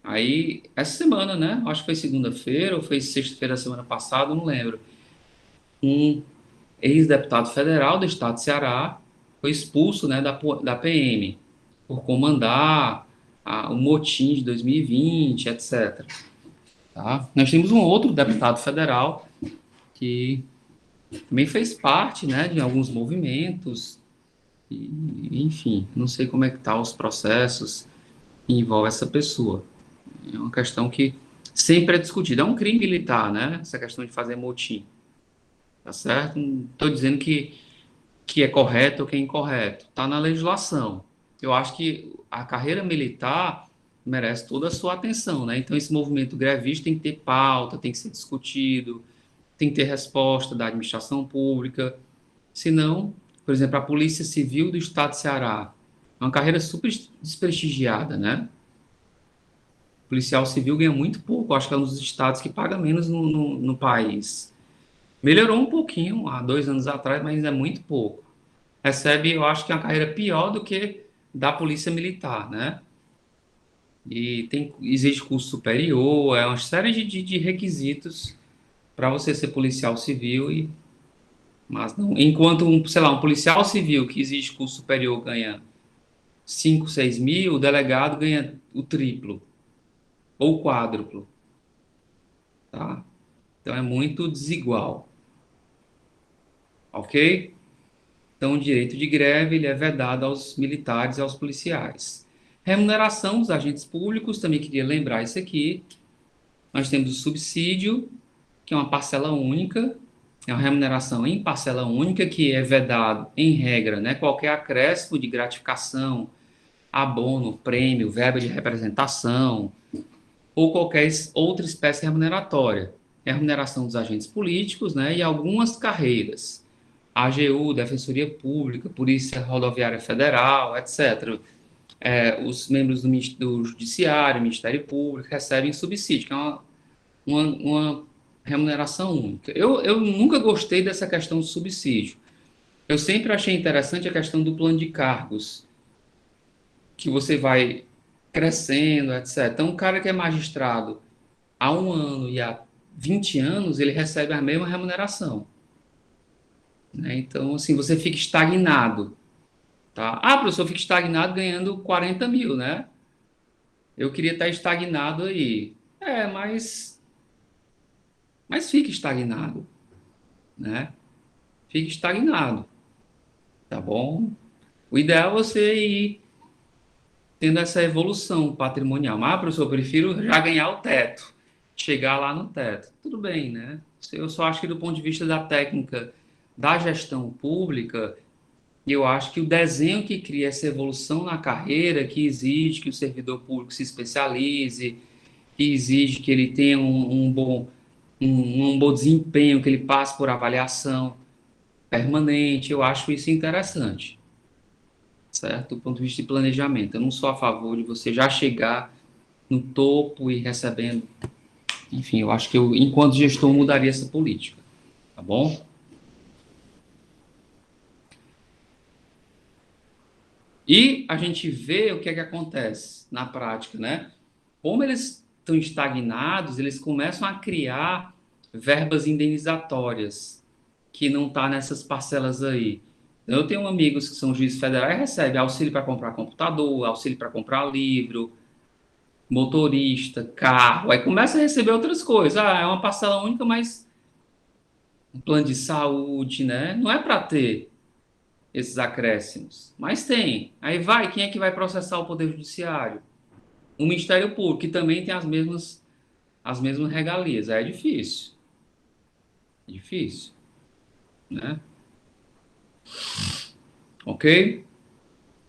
Aí, essa semana, né? Acho que foi segunda-feira ou foi sexta-feira da semana passada, não lembro. Um ex-deputado federal do estado de Ceará foi expulso, né, da PM por comandar o motim de 2020, etc. Tá? Nós temos um outro deputado federal que também fez parte, né, de alguns movimentos, e, enfim, não sei como é que tá os processos que envolvem essa pessoa. É uma questão que sempre é discutida. É um crime militar, né, essa questão de fazer motim, tá certo? Não estou dizendo que é correto ou que é incorreto, está na legislação. Eu acho que a carreira militar merece toda a sua atenção, né? Então, esse movimento grevista tem que ter pauta, tem que ser discutido, tem que ter resposta da administração pública. Senão, por exemplo, a Polícia Civil do Estado de Ceará é uma carreira super desprestigiada, né? O policial civil ganha muito pouco, acho que é um dos estados que paga menos no país. Melhorou um pouquinho há 2 anos atrás, mas ainda é muito pouco. Recebe, eu acho que é uma carreira pior do que da Polícia Militar, né? E exige curso superior, é uma série de requisitos para você ser policial civil, mas não, enquanto, sei lá, um policial civil que exige curso superior ganha 5, 6 mil, o delegado ganha o triplo ou o quádruplo, tá? Então é muito desigual, ok? Então, o direito de greve ele é vedado aos militares e aos policiais. Remuneração dos agentes públicos, também queria lembrar isso aqui. Nós temos o subsídio, que é uma parcela única, é uma remuneração em parcela única, que é vedado, em regra, né, qualquer acréscimo de gratificação, abono, prêmio, verba de representação, ou qualquer outra espécie remuneratória. É a remuneração dos agentes políticos, né, e algumas carreiras. AGU, Defensoria Pública, Polícia Rodoviária Federal, etc. Os membros do Judiciário, Ministério Público, recebem subsídio, que é uma remuneração única. Eu nunca gostei dessa questão do subsídio. Eu sempre achei interessante a questão do plano de cargos, que você vai crescendo, etc. Então, o cara que é magistrado há 1 ano e há 20 anos, ele recebe a mesma remuneração, né? Então, assim, você fica estagnado, tá? Ah, professor, fica estagnado ganhando 40 mil, né? Eu queria estar estagnado aí. Mas fica estagnado, né? Fica estagnado, tá bom? O ideal é você ir tendo essa evolução patrimonial. Mas, professor, eu prefiro já ganhar o teto, chegar lá no teto. Tudo bem, né? Eu só acho que do ponto de vista da técnica da gestão pública, eu acho que o desenho que cria essa evolução na carreira, que exige que o servidor público se especialize, que exige que ele tenha um bom desempenho, que ele passe por avaliação permanente, eu acho isso interessante, certo? Do ponto de vista de planejamento. Eu não sou a favor de você já chegar no topo e recebendo. Enfim, eu acho que eu, enquanto gestor, mudaria essa política, tá bom? E a gente vê o que é que acontece na prática, né? Como eles estão estagnados, eles começam a criar verbas indenizatórias, que não está nessas parcelas aí. Eu tenho amigos que são juízes federais e recebem auxílio para comprar computador, auxílio para comprar livro, motorista, carro, aí começa a receber outras coisas. Ah, é uma parcela única, mas um plano de saúde, né? Não é para ter esses acréscimos, mas tem. Aí vai, quem é que vai processar o Poder Judiciário? O Ministério Público, que também tem as mesmas regalias. Aí é difícil. É difícil, né? Ok?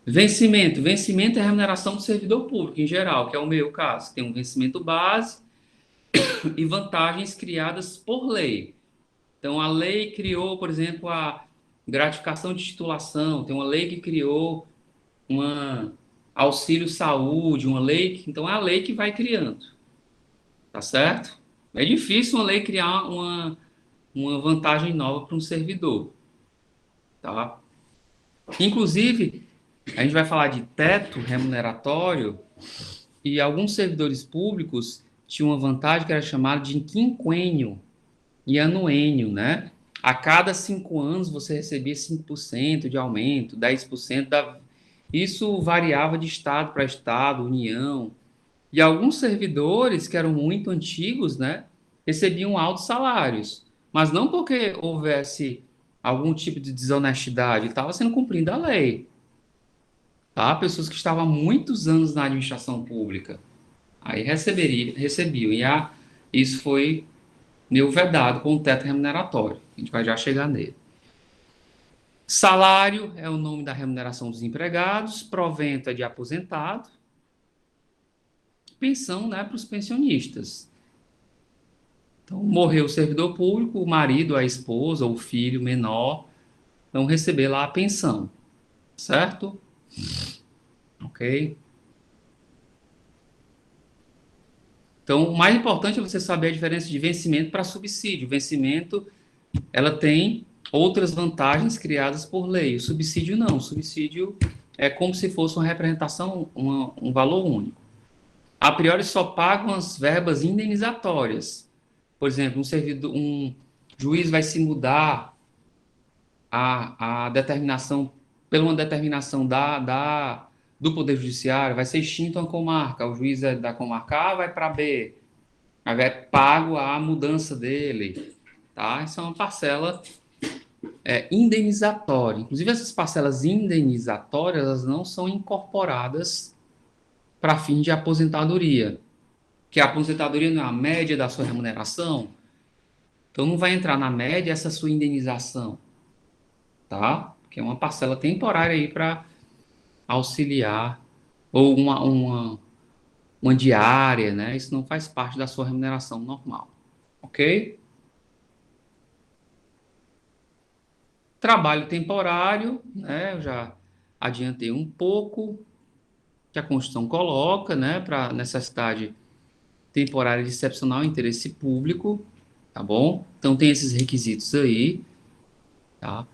Vencimento. Vencimento é a remuneração do servidor público, em geral, que é o meu caso. Tem um vencimento base e vantagens criadas por lei. Então, a lei criou, por exemplo, a gratificação de titulação, tem uma lei que criou uma auxílio saúde, uma lei então é a lei que vai criando, tá certo? É difícil uma lei criar uma vantagem nova para um servidor, tá? Inclusive, a gente vai falar de teto remuneratório e alguns servidores públicos tinham uma vantagem que era chamada de quinquênio e anuênio, né? A cada 5 anos você recebia 5% de aumento, 10% da... Isso variava de estado para estado, União. E alguns servidores que eram muito antigos, né, recebiam altos salários, mas não porque houvesse algum tipo de desonestidade, estava sendo cumprida a lei, tá? Pessoas que estavam há muitos anos na administração pública, aí recebiam, isso foi meu vedado com o teto remuneratório. A gente vai já chegar nele. Salário é o nome da remuneração dos empregados, provento é de aposentado, pensão, né, para os pensionistas. Então, morreu o servidor público, o marido, a esposa, o filho menor vão receber lá a pensão, certo? Ok? Então, o mais importante é você saber a diferença de vencimento para subsídio. O vencimento, ela tem outras vantagens criadas por lei. O subsídio não. O subsídio é como se fosse uma representação, um valor único. A priori, só pagam as verbas indenizatórias. Por exemplo, um juiz vai se mudar a determinação, pela uma determinação do Poder Judiciário, vai ser extinta uma comarca, o juiz da comarca A vai para B, aí vai pago a mudança dele, tá? Isso é uma parcela indenizatória. Inclusive, essas parcelas indenizatórias, elas não são incorporadas para fim de aposentadoria, que a aposentadoria não é a média da sua remuneração, então não vai entrar na média essa sua indenização, tá? Que é uma parcela temporária aí para auxiliar, ou uma diária, né? Isso não faz parte da sua remuneração normal, ok? Trabalho temporário, né? Eu já adiantei um pouco, que a Constituição coloca, né? Para necessidade temporária de excepcional interesse público, tá bom? Então, tem esses requisitos aí, tá?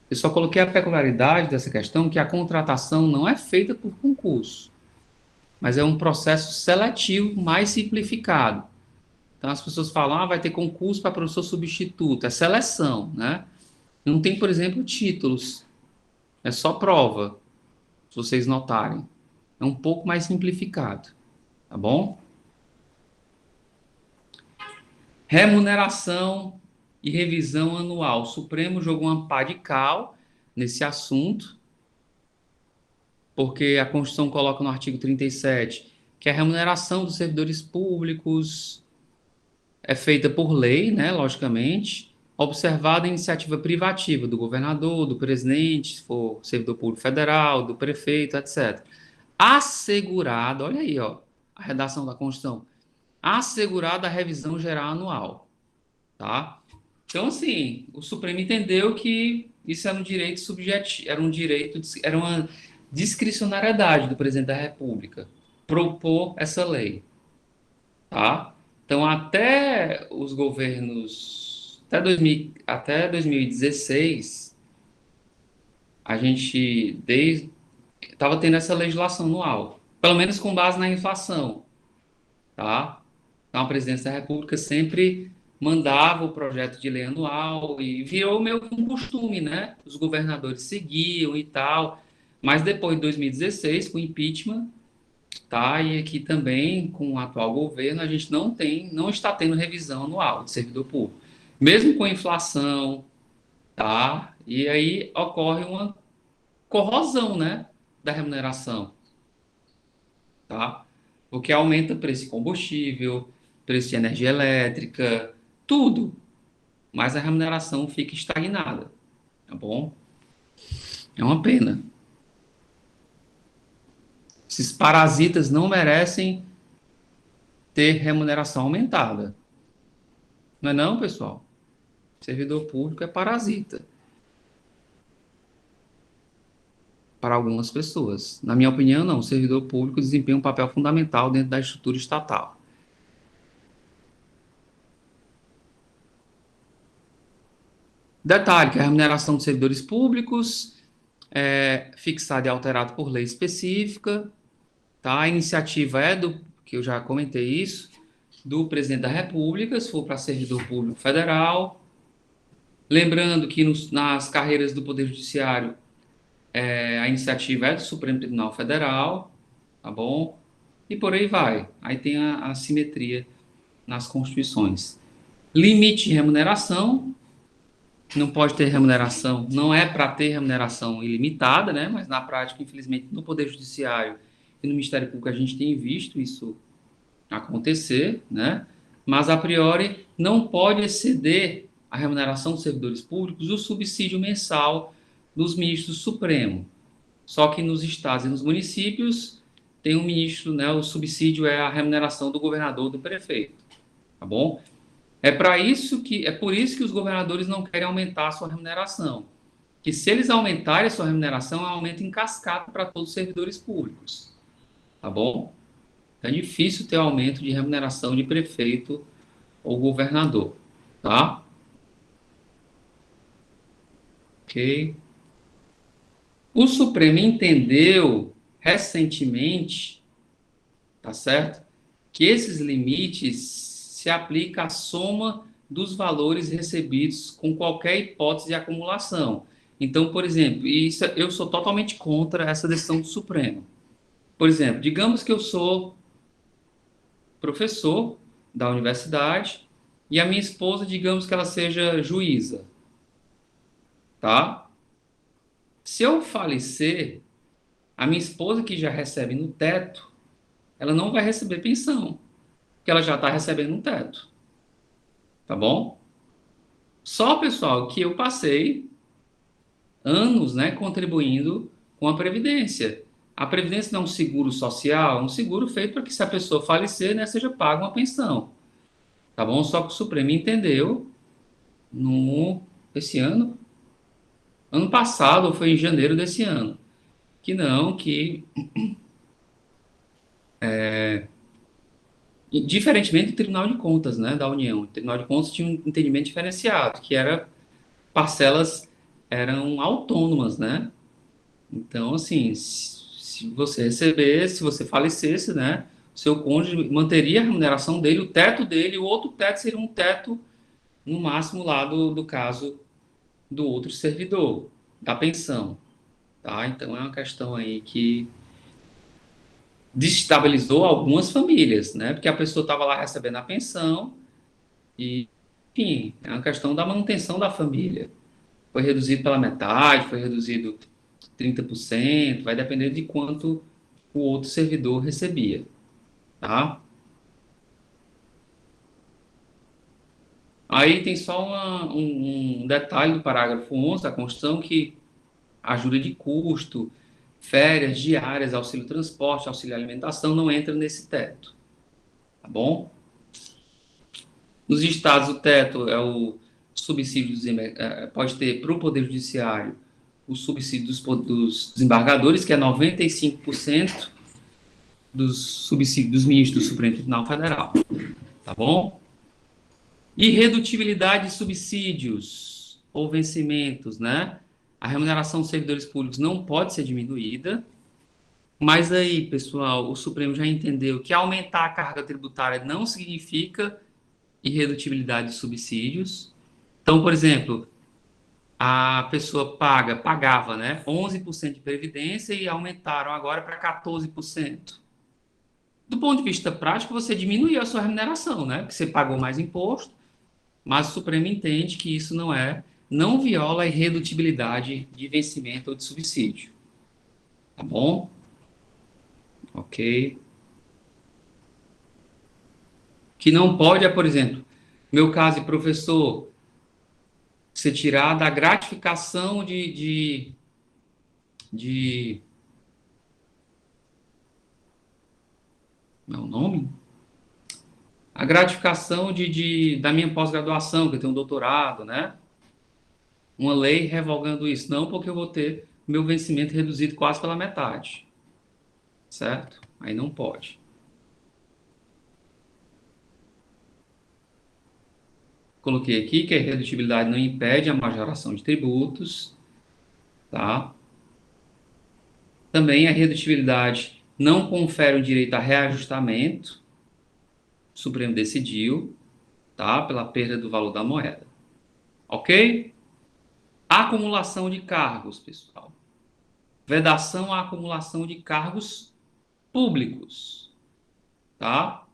Eu só coloquei a peculiaridade dessa questão, que a contratação não é feita por concurso, mas é um processo seletivo mais simplificado. Então, as pessoas falam, vai ter concurso para professor substituto, é seleção, né? Não tem, por exemplo, títulos, é só prova, se vocês notarem. É um pouco mais simplificado, tá bom? Remuneração e revisão anual. O Supremo jogou uma pá de cal nesse assunto, porque a Constituição coloca no artigo 37 que a remuneração dos servidores públicos é feita por lei, né, logicamente, observada a iniciativa privativa do governador, do presidente, se for servidor público federal, do prefeito, etc. Assegurado, olha aí, ó, a redação da Constituição, assegurada a revisão geral anual, tá? Então, assim, o Supremo entendeu que isso era um direito subjetivo, era uma discricionariedade do presidente da República propor essa lei, tá? Então, até os governos, até 2016, a gente estava tendo essa legislação anual, pelo menos com base na inflação, tá? Então, a presidência da República sempre mandava o projeto de lei anual e virou meio que um costume, né? Os governadores seguiam e tal, mas depois de 2016, com o impeachment, tá? E aqui também, com o atual governo, a gente não está tendo revisão anual de servidor público, mesmo com a inflação, tá? E aí ocorre uma corrosão, né, da remuneração, tá? Porque aumenta o preço de combustível, preço de energia elétrica, tudo, mas a remuneração fica estagnada, tá bom? É uma pena. Esses parasitas não merecem ter remuneração aumentada. Não é não, pessoal? Servidor público é parasita. Para algumas pessoas. Na minha opinião, não. O servidor público desempenha um papel fundamental dentro da estrutura estatal. Detalhe que a remuneração dos servidores públicos é fixada e alterada por lei específica, tá? A iniciativa é que eu já comentei isso, do presidente da República, se for para servidor público federal. Lembrando que nas carreiras do Poder Judiciário, a iniciativa é do Supremo Tribunal Federal, tá bom? E por aí vai. Aí tem a simetria nas constituições. Limite de remuneração, não pode ter remuneração, não é para ter remuneração ilimitada, né? Mas na prática, infelizmente, no Poder Judiciário e no Ministério Público a gente tem visto isso acontecer, né? Mas a priori não pode exceder a remuneração dos servidores públicos o subsídio mensal dos ministros do Supremo. Só que nos estados e nos municípios tem um ministro, né? O subsídio é a remuneração do governador, do prefeito, tá bom? É por isso que os governadores não querem aumentar a sua remuneração. Que se eles aumentarem a sua remuneração, é um aumento em cascata para todos os servidores públicos, tá bom? É difícil ter aumento de remuneração de prefeito ou governador, tá? Ok. O Supremo entendeu recentemente, tá certo? Que esses limites se aplicam à soma dos valores recebidos com qualquer hipótese de acumulação. Então, por exemplo, eu sou totalmente contra essa decisão do Supremo. Por exemplo, digamos que eu sou professor da universidade e a minha esposa, digamos que ela seja juíza, tá? Se eu falecer, a minha esposa, que já recebe no teto, ela não vai receber pensão, porque ela já está recebendo no teto, tá bom? Só, pessoal, que eu passei anos, né, contribuindo com a Previdência. A Previdência não é um seguro social, é um seguro feito para que, se a pessoa falecer, né, seja paga uma pensão, tá bom? Só que o Supremo entendeu esse ano passado, ou foi em janeiro desse ano, que não, que Diferentemente do Tribunal de Contas, né, da União. O Tribunal de Contas tinha um entendimento diferenciado, que era parcelas eram autônomas, né? Então, assim, se você recebesse, se você falecesse, né, o seu cônjuge manteria a remuneração dele, o teto dele, o outro teto seria um teto, no máximo, lá do caso do outro servidor, da pensão, tá? Então, é uma questão aí que desestabilizou algumas famílias, né? Porque a pessoa estava lá recebendo a pensão e, enfim, é uma questão da manutenção da família. Foi reduzido pela metade, foi reduzido 30%, vai depender de quanto o outro servidor recebia, tá? Aí tem só um detalhe do parágrafo 11 da Constituição que ajuda de custo, férias, diárias, auxílio transporte, auxílio alimentação não entra nesse teto, tá bom? Nos estados, o teto é o subsídio pode ter para o Poder Judiciário o subsídio dos desembargadores, que é 95% dos subsídios dos ministros do Supremo Tribunal Federal, tá bom? Irredutibilidade de subsídios ou vencimentos, né? A remuneração dos servidores públicos não pode ser diminuída, mas aí, pessoal, o Supremo já entendeu que aumentar a carga tributária não significa irredutibilidade de subsídios. Então, por exemplo, a pessoa pagava, né, 11% de previdência e aumentaram agora para 14%. Do ponto de vista prático, você diminuiu a sua remuneração, né? Porque você pagou mais imposto, mas o Supremo entende que isso não viola a irredutibilidade de vencimento ou de subsídio. Tá bom? Ok. Que não pode por exemplo, meu caso de professor, você tirar da gratificação não é o nome? A gratificação da minha pós-graduação, que eu tenho um doutorado, né? Uma lei revogando isso. Não, porque eu vou ter meu vencimento reduzido quase pela metade. Certo? Aí não pode. Coloquei aqui que a irredutibilidade não impede a majoração de tributos, tá? Também a irredutibilidade não confere o direito a reajustamento, o Supremo decidiu, tá? Pela perda do valor da moeda. Ok? Acumulação de cargos, pessoal. Vedação à acumulação de cargos públicos, tá?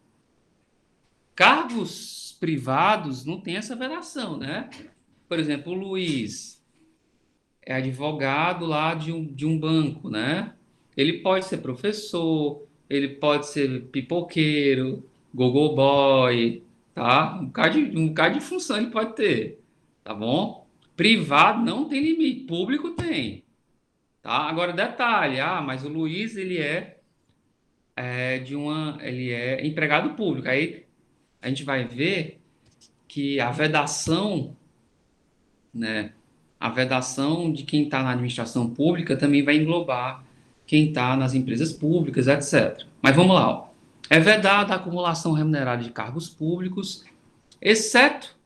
Cargos privados não tem essa vedação, né? Por exemplo, o Luiz é advogado lá de um banco, né? Ele pode ser professor, ele pode ser pipoqueiro, gogo boy, tá? Um bocado de função ele pode ter, tá bom? Privado não tem limite, público tem, tá? Agora, detalhe, mas o Luiz, ele é empregado público. Aí a gente vai ver que a vedação, né? A vedação de quem está na administração pública também vai englobar quem está nas empresas públicas, etc. Mas vamos lá, ó. É vedada a acumulação remunerada de cargos públicos, exceto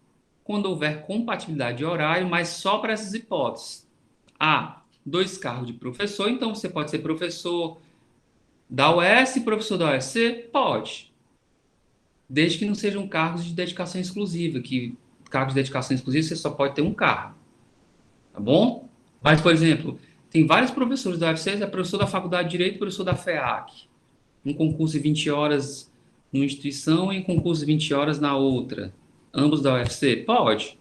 quando houver compatibilidade de horário, mas só para essas hipóteses. 2 cargos de professor, então você pode ser professor da UES e professor da UFC? Pode. Desde que não sejam cargos de dedicação exclusiva, que cargos de dedicação exclusiva você só pode ter um cargo. Tá bom? Mas, por exemplo, tem vários professores da UFC, é professor da Faculdade de Direito, professor da FEAC. Um concurso de 20 horas numa instituição e um concurso de 20 horas na outra. Ambos da UFC? Pode.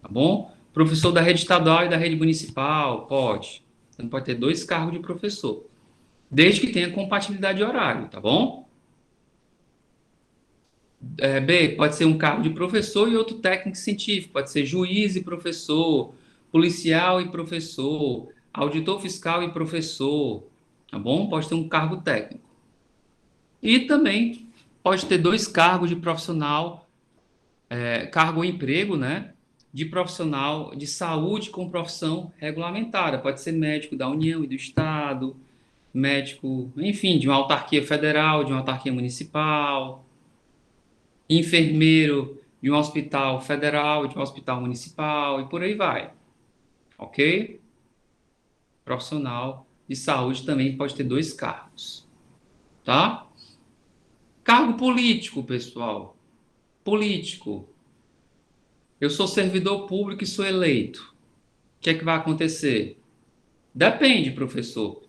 Tá bom? Professor da rede estadual e da rede municipal? Pode. Você não pode ter 2 cargos de professor. Desde que tenha compatibilidade de horário, tá bom? B, pode ser um cargo de professor e outro técnico científico. Pode ser juiz e professor, policial e professor, auditor fiscal e professor, tá bom? Pode ter um cargo técnico. E também pode ter 2 cargos de profissional, cargo ou emprego, né? De profissional de saúde com profissão regulamentada. Pode ser médico da União e do Estado, médico, enfim, de uma autarquia federal, de uma autarquia municipal, enfermeiro de um hospital federal, de um hospital municipal, e por aí vai. Ok? Profissional de saúde também pode ter 2 cargos. Tá? Cargo político, pessoal. Político. Eu sou servidor público e sou eleito. O que é que vai acontecer? Depende, professor.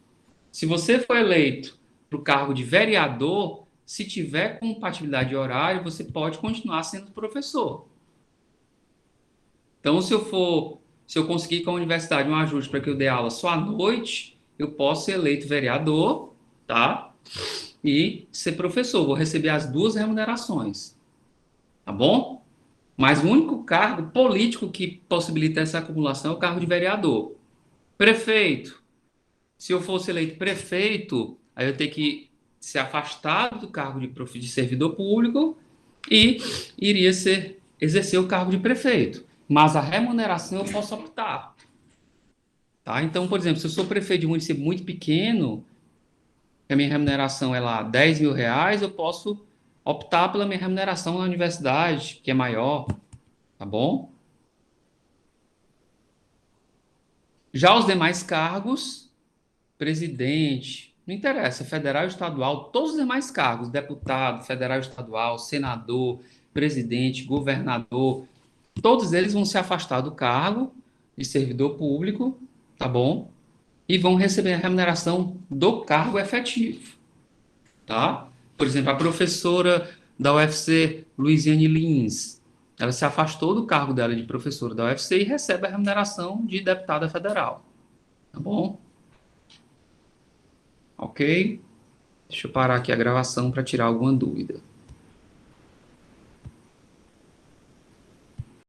Se você for eleito para o cargo de vereador, se tiver compatibilidade de horário, você pode continuar sendo professor. Então, se eu conseguir com a universidade um ajuste para que eu dê aula só à noite, eu posso ser eleito vereador, tá? E ser professor. Vou receber as 2 remunerações, tá bom? Mas o único cargo político que possibilita essa acumulação é o cargo de vereador. Prefeito. Se eu fosse eleito prefeito, aí eu tenho que ser afastado do cargo de servidor público e iria exercer o cargo de prefeito. Mas a remuneração eu posso optar. Tá? Então, por exemplo, se eu sou prefeito de um município muito pequeno, a minha remuneração é lá R$ 10.000, eu posso optar pela minha remuneração na universidade, que é maior, tá bom? Já os demais cargos, presidente, não interessa, federal e estadual, todos os demais cargos, deputado, federal e estadual, senador, presidente, governador, todos eles vão se afastar do cargo de servidor público, tá bom? E vão receber a remuneração do cargo efetivo, tá? Por exemplo, a professora da UFC, Luiziane Lins, ela se afastou do cargo dela de professora da UFC e recebe a remuneração de deputada federal, tá bom? Ok? Deixa eu parar aqui a gravação para tirar alguma dúvida.